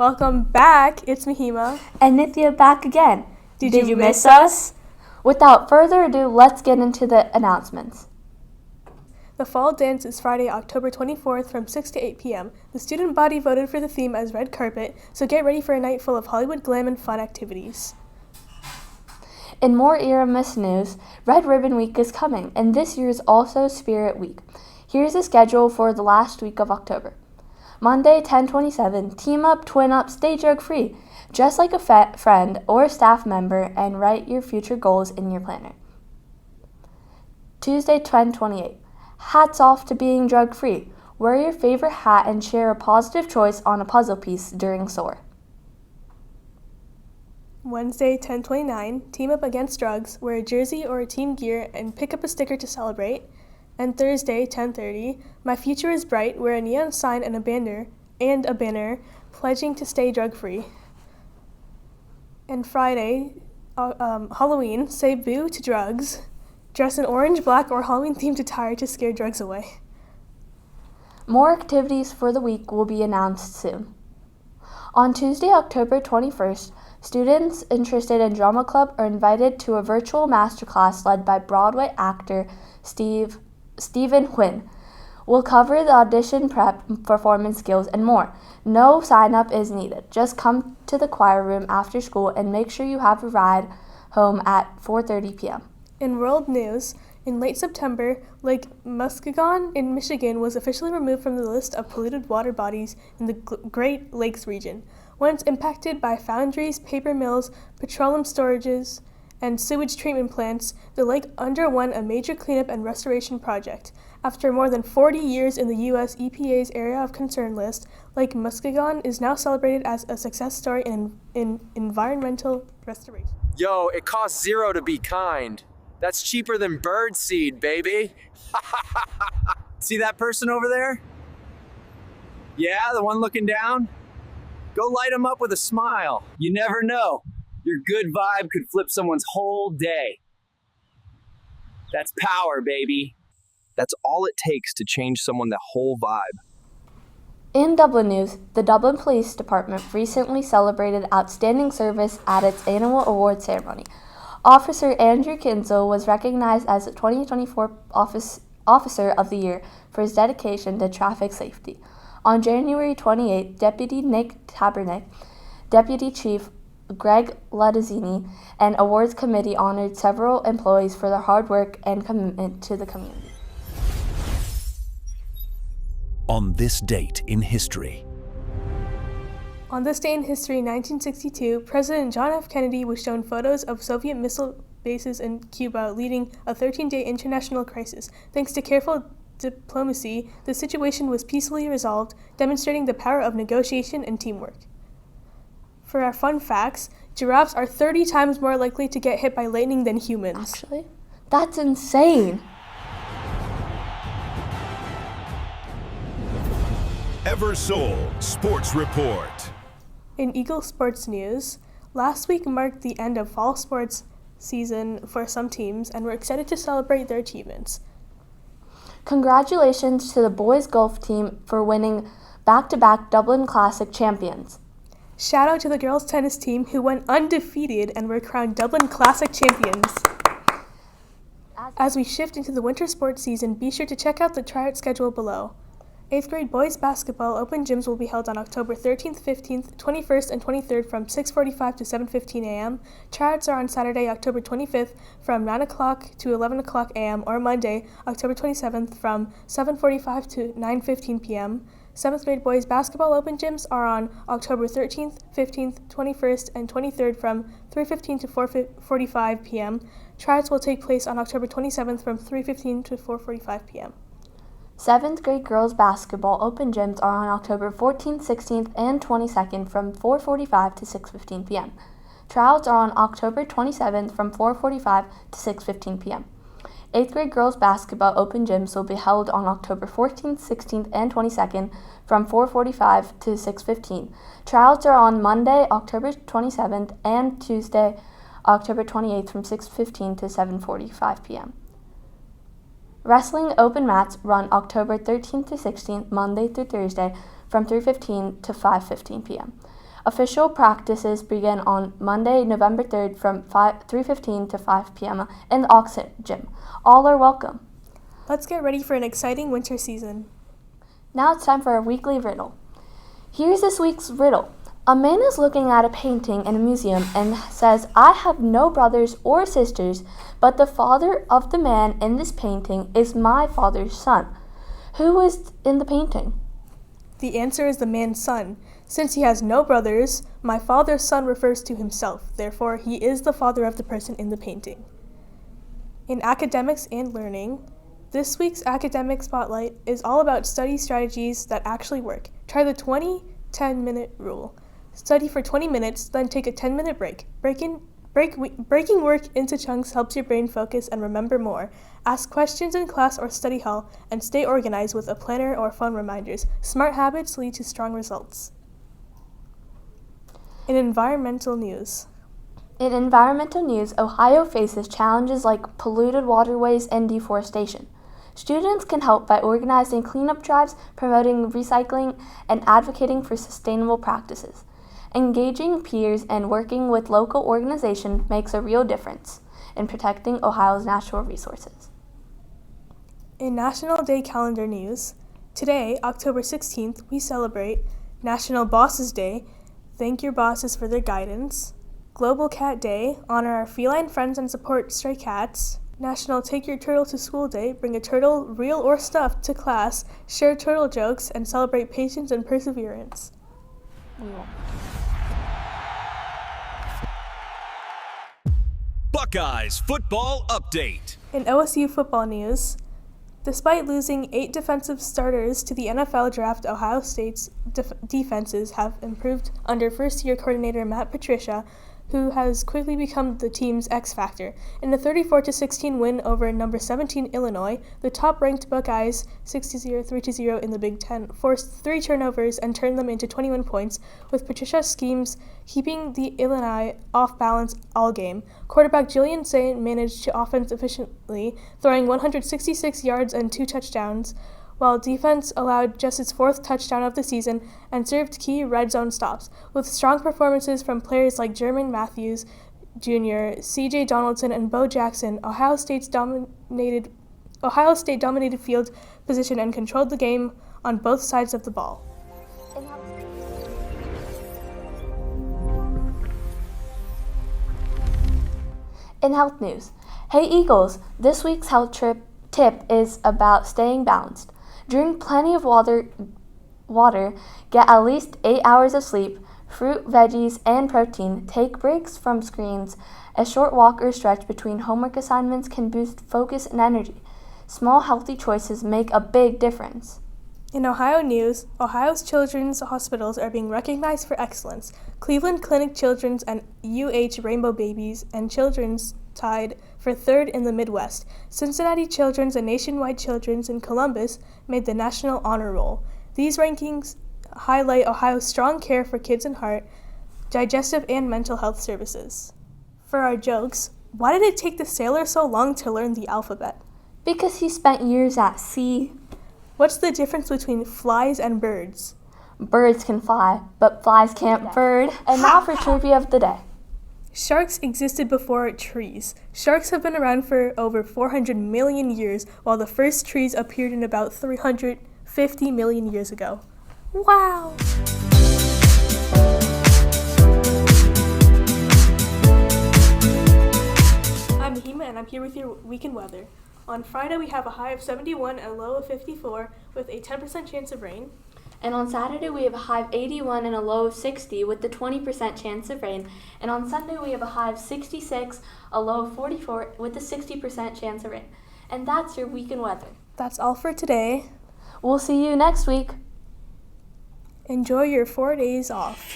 Welcome back. It's Mahima. And Nithya back again. Did you miss us? Without further ado, let's get into the announcements. The fall dance is Friday, October 24th from 6 to 8 p.m. The student body voted for the theme as red carpet, so get ready for a night full of Hollywood glam and fun activities. In more Eramis news, Red Ribbon Week is coming, and this year is also Spirit Week. Here's the schedule for the last week of October. Monday, 10/27, team up, twin up, stay drug-free. Dress like a friend or staff member and write your future goals in your planner. Tuesday, 10/28, hats off to being drug-free. Wear your favorite hat and share a positive choice on a puzzle piece during SOAR. Wednesday, 10/29, team up against drugs, wear a jersey or a team gear and pick up a sticker to celebrate. And Thursday, 10:30, my future is bright, wear a neon sign and a banner pledging to stay drug-free. And Friday, Halloween, say boo to drugs. Dress in orange, black, or Halloween-themed attire to scare drugs away. More activities for the week will be announced soon. On Tuesday, October 21st, students interested in drama club are invited to a virtual masterclass led by Broadway actor Stephen Huynh. We'll cover the audition prep, performance skills, and more. No sign-up is needed. Just come to the choir room after school and make sure you have a ride home at 4:30 p.m. In world news, in late September, Lake Muskegon in Michigan was officially removed from the list of polluted water bodies in the Great Lakes region. Once impacted by foundries, paper mills, petroleum storages, and sewage treatment plants, the lake underwent a major cleanup and restoration project. After more than 40 years in the U.S. EPA's Area of Concern list, Lake Muskegon is now celebrated as a success story in environmental restoration. Yo, it costs $0 to be kind. That's cheaper than bird seed, baby. See that person over there? Yeah, the one looking down? Go light them up with a smile. You never know. Your good vibe could flip someone's whole day. That's power, baby. That's all it takes to change someone's whole vibe. In Dublin news, the Dublin Police Department recently celebrated outstanding service at its annual award ceremony. Officer Andrew Kinsel was recognized as the 2024 Officer of the Year for his dedication to traffic safety. On January 28, Deputy Nick Tabernick, Deputy Chief Greg Ladazini, and Awards Committee honored several employees for their hard work and commitment to the community. On this date in history. On this day in history, 1962, President John F. Kennedy was shown photos of Soviet missile bases in Cuba, leading a 13-day international crisis. Thanks to careful diplomacy, the situation was peacefully resolved, demonstrating the power of negotiation and teamwork. For our fun facts, giraffes are 30 times more likely to get hit by lightning than humans. Actually, that's insane. Eversole Sports Report. In Eagle Sports News, last week marked the end of fall sports season for some teams, and we're excited to celebrate their achievements. Congratulations to the boys golf team for winning back-to-back Dublin Classic champions. Shout out to the girls tennis team who went undefeated and were crowned Dublin Classic champions. As we shift into the winter sports season, be sure to check out the tryout schedule below. 8th grade boys basketball open gyms will be held on October 13th, 15th, 21st, and 23rd from 6:45 to 7:15 a.m. Tryouts are on Saturday, October 25th from 9 o'clock to 11 o'clock a.m. or Monday, October 27th from 7:45 to 9:15 p.m. 7th grade boys basketball open gyms are on October 13th, 15th, 21st, and 23rd from 3:15 to 4:45 p.m. Tryouts will take place on October 27th from 3:15 to 4:45 p.m. 7th grade girls basketball open gyms are on October 14th, 16th, and 22nd from 4:45 to 6:15 p.m. Tryouts are on October 27th from 4:45 to 6:15 p.m. 8th grade girls basketball open gyms will be held on October 14th, 16th, and 22nd from 4:45 to 6:15. Tryouts are on Monday, October 27th, and Tuesday, October 28th from 6:15 to 7:45 p.m. Wrestling open mats run October 13th to 16th, Monday through Thursday, from 3:15 to 5:15 p.m. Official practices begin on Monday, November 3rd from 3:15 to 5 p.m. in the Oxford Gym. All are welcome. Let's get ready for an exciting winter season. Now it's time for our weekly riddle. Here's this week's riddle. A man is looking at a painting in a museum and says, "I have no brothers or sisters, but the father of the man in this painting is my father's son." Who was in the painting? The answer is the man's son. Since he has no brothers, my father's son refers to himself. Therefore, he is the father of the person in the painting. In academics and learning, this week's academic spotlight is all about study strategies that actually work. Try the 20-10-minute rule. Study for 20 minutes, then take a 10-minute break. Breaking work into chunks helps your brain focus and remember more. Ask questions in class or study hall, and stay organized with a planner or phone reminders. Smart habits lead to strong results. In environmental news, Ohio faces challenges like polluted waterways and deforestation. Students can help by organizing cleanup drives, promoting recycling, and advocating for sustainable practices. Engaging peers and working with local organizations makes a real difference in protecting Ohio's natural resources. In National Day calendar news, today, October 16th, we celebrate National Bosses Day, thank your bosses for their guidance, Global Cat Day, honor our feline friends and support stray cats, National Take Your Turtle to School Day, bring a turtle, real or stuffed, to class, share turtle jokes, and celebrate patience and perseverance. Buckeyes football update. In OSU football news, despite losing 8 defensive starters to the NFL draft, Ohio State's defenses have improved under first-year coordinator Matt Patricia, who has quickly become the team's X factor. In a 34-16 win over number 17 Illinois, the top-ranked Buckeyes, 3-0 in the Big Ten, forced 3 turnovers and turned them into 21 points, with Patricia's schemes keeping the Illini off balance all game. Quarterback Jillian Saint managed to offense efficiently, throwing 166 yards and 2 touchdowns, while defense allowed just its 4th touchdown of the season and served key red zone stops. With strong performances from players like Jermaine Matthews Jr., C.J. Donaldson, and Bo Jackson, Ohio State dominated field position and controlled the game on both sides of the ball. In health news, hey Eagles, this week's health tip is about staying balanced. Drink plenty of water, get at least 8 hours of sleep, fruit, veggies, and protein, take breaks from screens. A short walk or stretch between homework assignments can boost focus and energy. Small healthy choices make a big difference. In Ohio news, Ohio's children's hospitals are being recognized for excellence. Cleveland Clinic Children's and UH Rainbow Babies and Children's tied for 3rd in the Midwest. Cincinnati Children's and Nationwide Children's in Columbus made the National Honor Roll. These rankings highlight Ohio's strong care for kids and heart, digestive, and mental health services. For our jokes, why did it take the sailor so long to learn the alphabet? Because he spent years at sea. What's the difference between flies and birds? Birds can fly, but flies can't bird. And now for trivia of the day. Sharks existed before trees. Sharks have been around for over 400 million years, while the first trees appeared in about 350 million years ago. Wow! I'm Hema, and I'm here with your weekend weather. On Friday, we have a high of 71 and a low of 54, with a 10% chance of rain. And on Saturday, we have a high of 81 and a low of 60 with the 20% chance of rain. And on Sunday, we have a high of 66, a low of 44 with the 60% chance of rain. And that's your weekend weather. That's all for today. We'll see you next week. Enjoy your 4 days off.